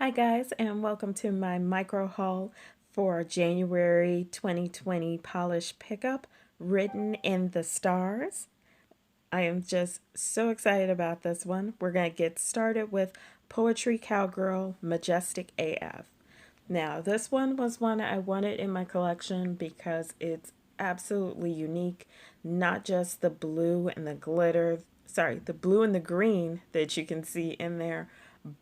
Hi guys, and welcome to my micro haul for January 2020 polish pickup written in the stars. I am just so excited about this one. We're going to get started with Poetry Cowgirl Majestic AF. Now, this one was one I wanted in my collection because it's absolutely unique. Not just the blue and the glitter, the blue and the green that you can see in there,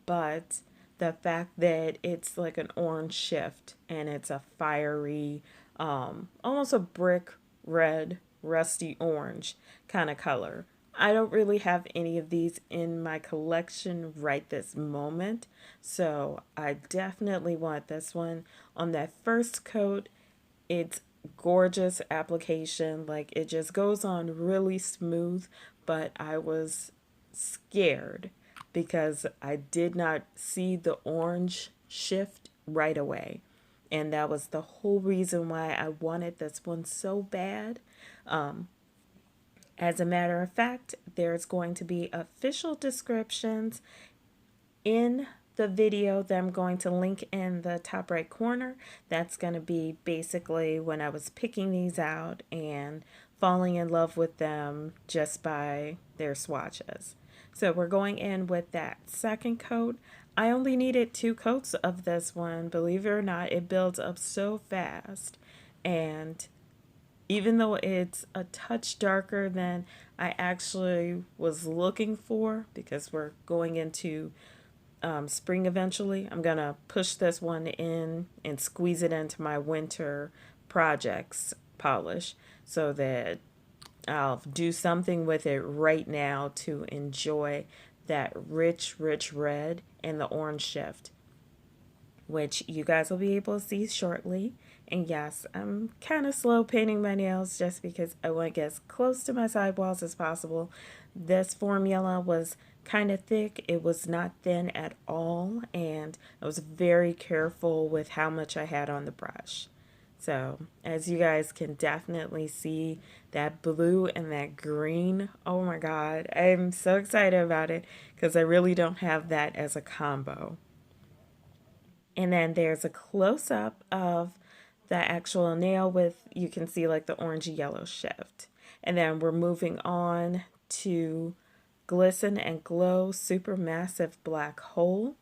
but the fact that it's like an orange shift and it's a fiery, almost a brick red, rusty orange kind of color. I don't really have any of these in my collection right this moment, so I definitely want this one. On that first coat, it's gorgeous application, like it just goes on really smooth, but I was scared because I did not see the orange shift right away. And that was the whole reason why I wanted this one so bad. As a matter of fact, there's going to be official descriptions in the video that I'm going to link in the top right corner. That's going to be basically when I was picking these out and falling in love with them just by their swatches. So we're going in with that second coat. I only needed 2 coats of this one. Believe it or not, it builds up so fast. And even though it's a touch darker than I actually was looking for, because we're going into spring eventually, I'm going to push this one in and squeeze it into my winter projects polish so that I'll do something with it right now to enjoy that rich, rich red and the orange shift, which you guys will be able to see shortly. And yes, I'm kind of slow painting my nails just because I want to get as close to my sidewalls as possible. This formula was kind of thick. It was not thin at all, and I was very careful with how much I had on the brush. So, as you guys can definitely see, that blue and that green, oh my god, I'm so excited about it because I really don't have that as a combo. And then there's a close-up of the actual nail with, you can see like the orangey yellow shift. And then we're moving on to Glisten and Glow Supermassive Black Hole.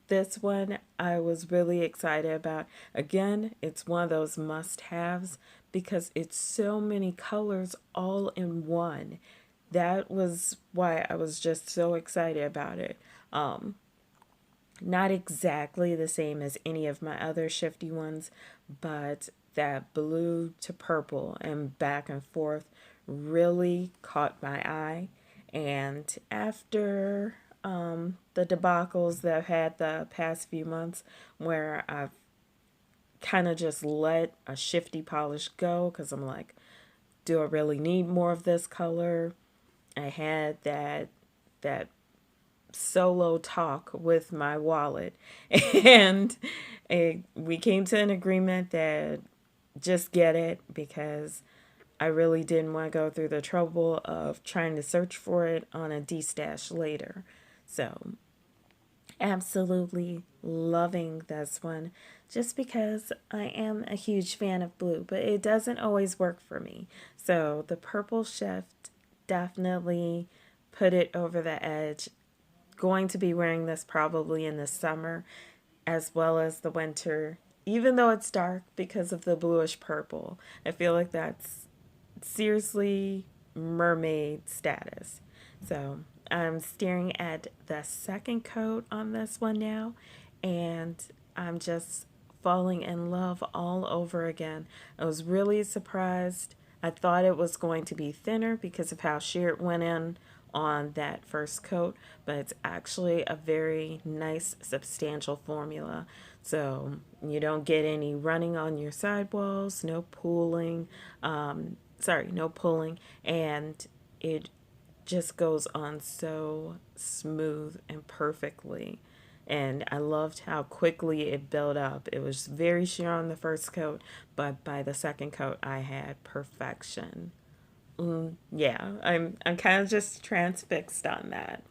This one I was really excited about. Again, it's one of those must-haves because it's so many colors all in one. That was why I was just so excited about it. Not exactly the same as any of my other shifty ones, but that blue to purple and back and forth really caught my eye. And after the debacles that I've had the past few months, where I've kind of just let a shifty polish go because I'm like, do I really need more of this color? I had that solo talk with my wallet, and we came to an agreement that just get it because I really didn't want to go through the trouble of trying to search for it on a D-stash later. So absolutely loving this one just because I am a huge fan of blue, but it doesn't always work for me. So the purple shift definitely put it over the edge. Going to be wearing this probably in the summer as well as the winter, even though it's dark because of the bluish purple. I feel like that's seriously mermaid status. So I'm staring at the second coat on this one now, and I'm just falling in love all over again. I was really surprised. I thought it was going to be thinner because of how sheer it went in on that first coat, but it's actually a very nice substantial formula. So you don't get any running on your sidewalls, no pooling, no pulling, and it just goes on so smooth and perfectly. And I loved how quickly it built up. It was very sheer on the first coat, but by the second coat, I had perfection. Yeah, I'm kind of just transfixed on that.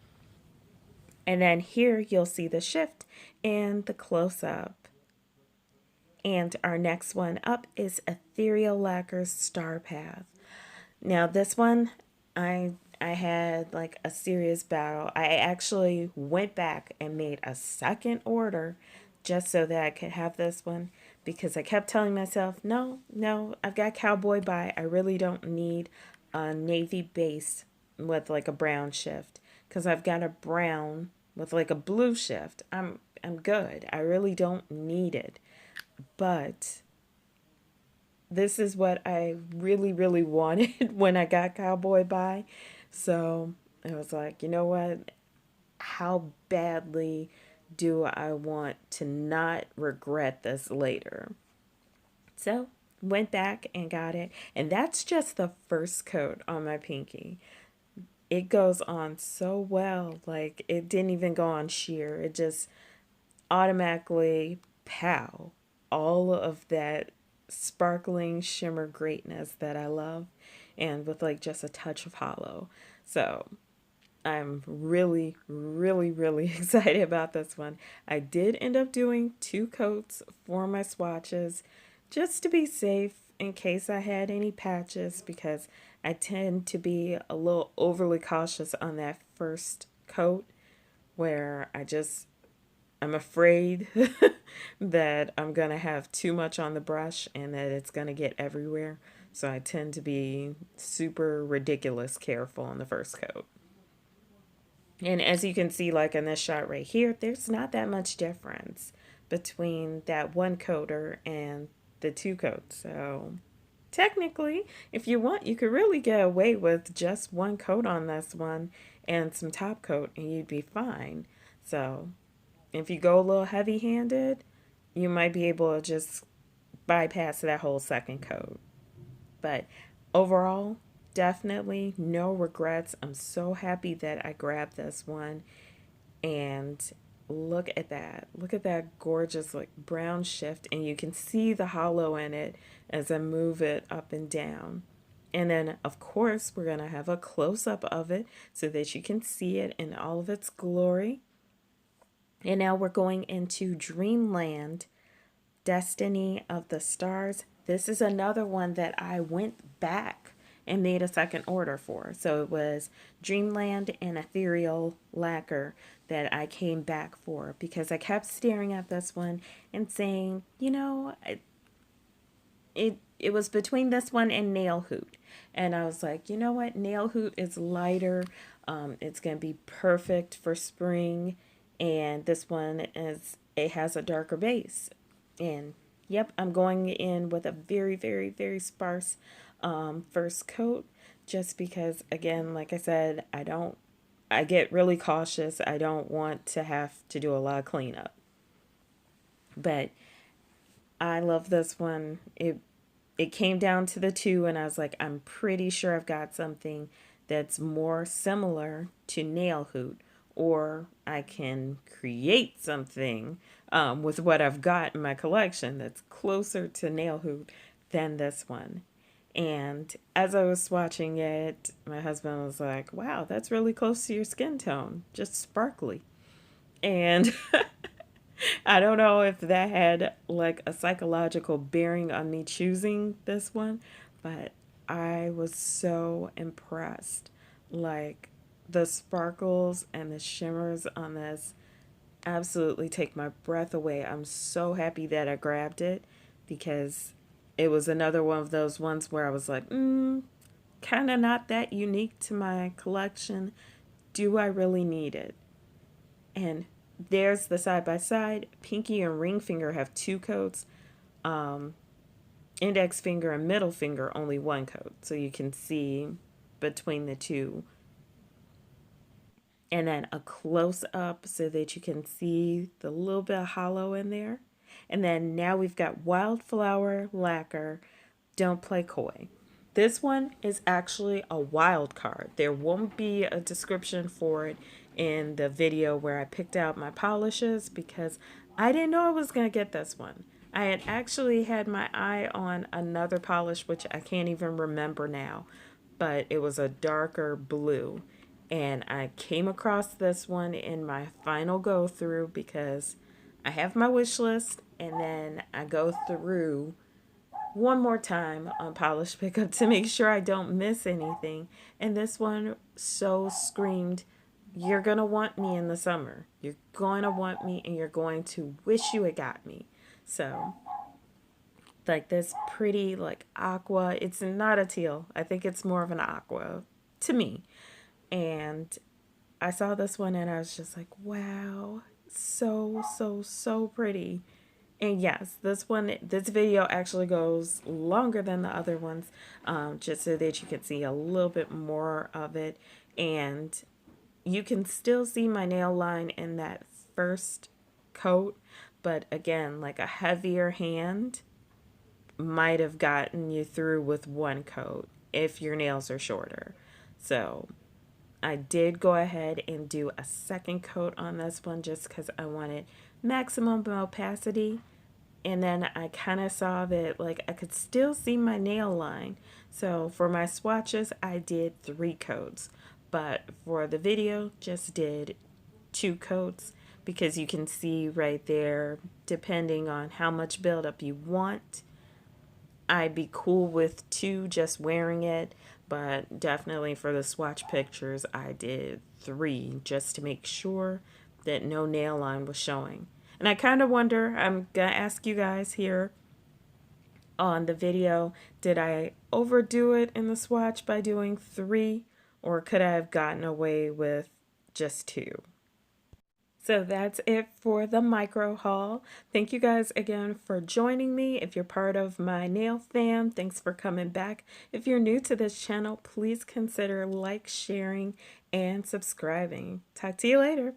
And then here you'll see the shift and the close-up. And our next one up is Ethereal Lacquer's Star Path. Now this one, I had like a serious battle. I actually went back and made a second order just so that I could have this one because I kept telling myself, no, no, I've got Cowboy Bye. I really don't need a navy base with like a brown shift because I've got a brown with like a blue shift. I'm good. I really don't need it. But this is what I really, really wanted when I got Cowboy Bye. So I was like, you know what? How badly do I want to not regret this later? So went back and got it. And that's just the first coat on my pinky. It goes on so well. Like it didn't even go on sheer. It just automatically, pow, all of that sparkling shimmer greatness that I love, and with like just a touch of hollow. So I'm really, really, really excited about this one. I did end up doing 2 coats for my swatches just to be safe in case I had any patches because I tend to be a little overly cautious on that first coat where I'm afraid that I'm going to have too much on the brush and that it's going to get everywhere. So I tend to be super ridiculous careful on the first coat. And as you can see, like in this shot right here, there's not that much difference between that 1 coater and the 2 coats. So technically, if you want, you could really get away with just 1 coat on this one and some top coat and you'd be fine. So if you go a little heavy-handed, you might be able to just bypass that whole second coat. But overall, definitely no regrets. I'm so happy that I grabbed this one. And look at that. Look at that gorgeous like brown shift. And you can see the hollow in it as I move it up and down. And then, of course, we're going to have a close-up of it so that you can see it in all of its glory. And now we're going into Dreamland, Destiny of the Stars. This is another one that I went back and made a second order for. So it was Dreamland and Ethereal Lacquer that I came back for because I kept staring at this one and saying, you know, it was between this one and Nail Hoot. And I was like, you know what? Nail Hoot is lighter. It's going to be perfect for spring. And this one it has a darker base. And yep, I'm going in with a very, very, very sparse first coat just because, again, like I said, I get really cautious. I don't want to have to do a lot of cleanup. But I love this one. It came down to the 2 and I was like, I'm pretty sure I've got something that's more similar to Nail Hoot, or I can create something with what I've got in my collection that's closer to Nail Hoot than this one. And as I was swatching it, my husband was like, wow, that's really close to your skin tone, just sparkly. And I don't know if that had like a psychological bearing on me choosing this one, but I was so impressed. Like the sparkles and the shimmers on this absolutely take my breath away. I'm so happy that I grabbed it because it was another one of those ones where I was like, kind of not that unique to my collection. Do I really need it? And there's the side-by-side. Pinky and ring finger have 2 coats. Index finger and middle finger only 1 coat. So you can see between the 2. And then a close-up so that you can see the little bit of hollow in there. And then now we've got Wildflower Lacquer, Don't Play Coy. This one is actually a wild card. There won't be a description for it in the video where I picked out my polishes because I didn't know I was going to get this one. I had actually had my eye on another polish, which I can't even remember now, but it was a darker blue. And I came across this one in my final go through because I have my wish list and then I go through one more time on Polish Pickup to make sure I don't miss anything. And this one so screamed, "You're going to want me in the summer. You're going to want me and you're going to wish you had got me." So, like this pretty, like aqua, it's not a teal. I think it's more of an aqua to me. And I saw this one and I was just like, wow, so, so, so pretty. And yes, this video actually goes longer than the other ones, just so that you can see a little bit more of it. And you can still see my nail line in that first coat, but again, like a heavier hand might have gotten you through with one coat if your nails are shorter. So I did go ahead and do a second coat on this one just because I wanted maximum opacity. And then I kind of saw that like I could still see my nail line. So for my swatches, I did 3 coats. But for the video, just did 2 coats because you can see right there, depending on how much buildup you want, I'd be cool with 2 just wearing it, but definitely for the swatch pictures, I did 3 just to make sure that no nail line was showing. And I kind of wonder, I'm going to ask you guys here on the video, did I overdo it in the swatch by doing 3, or could I have gotten away with just 2? So that's it for the micro haul. Thank you guys again for joining me. If you're part of my nail fam, thanks for coming back. If you're new to this channel, please consider sharing, and subscribing. Talk to you later.